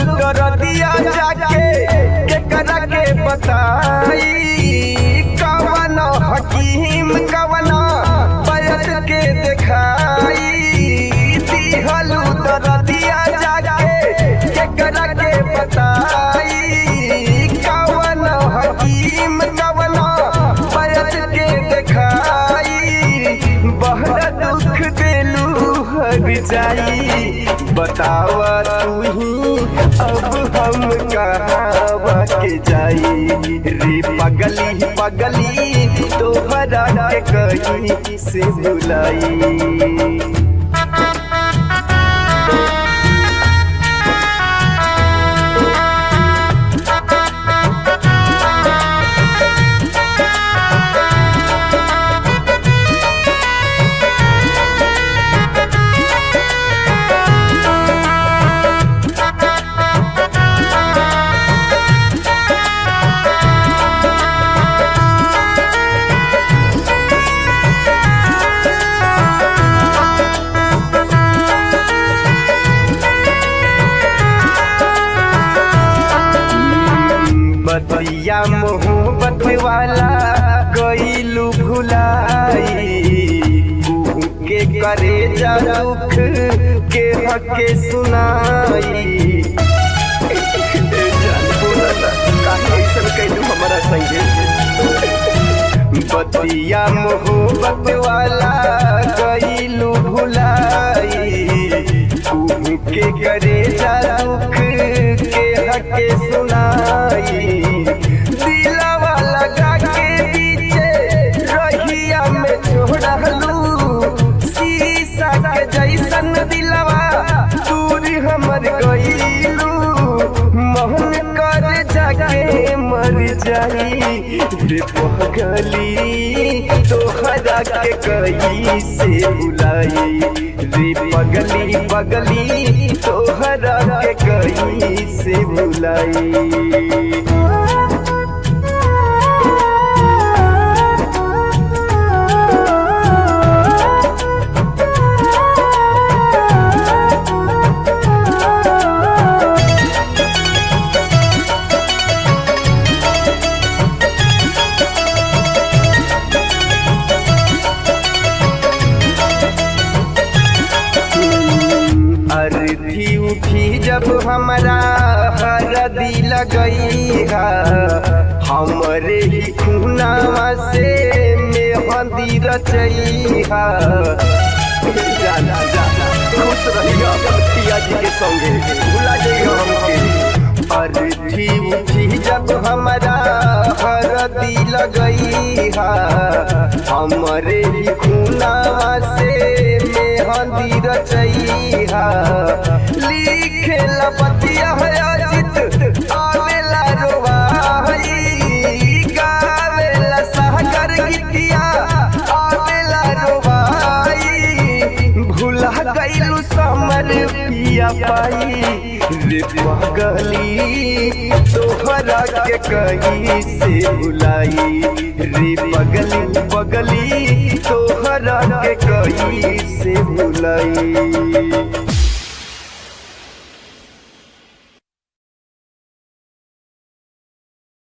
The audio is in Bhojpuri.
दरदिया जाके केकरा के बताई कवन हकीम कवन बैद के देखाई दिहलू दरदिया जाके केकरा के बताई कवन हकीम कवन बैद के देखाई बहरा दुख देलू हर जाई बतावा तू ही अब हम कहाँ के जाई रे पगली पगली तोहरा के कहीं से बुलाई। बतिया मोहब्बत वाला गईलू भुलाई के करे जा दुख के हके सुनाई हमारा संगे बतिया मोहब्बत वाला गईलू भुलाई के करे जा दुख के हके सुनाई दिलवा लगा के बीचे रहिया में छोड़लू शीशा के जैसन दिलवा दूर हमर गईलू मोहन कर जाके मर जाई रे पगली तोहरा के कहीं से बुलाई रे पगली पगली तोहरा के कहीं से बुलाई। अर्थी उठी जब हमारा हरदी लगई हमरे ही खूनावा से मेहंदी रचई खुश रहिया पिया जी के संगे भुला जाइए हमके। अर्थी उठी जब हमारा हरदी लगई हमरे ही खूनावा से मेहंदी रचई लिखे लपतिया अजित आवेला रोवाई गावेला सागर गीतिया आवेला रोवाई भूला गईलू समर पिया पाई रे पगली तोहरा के कहीं से बुलाई रे पगली पगली तोहरा के कहीं से बुलाई।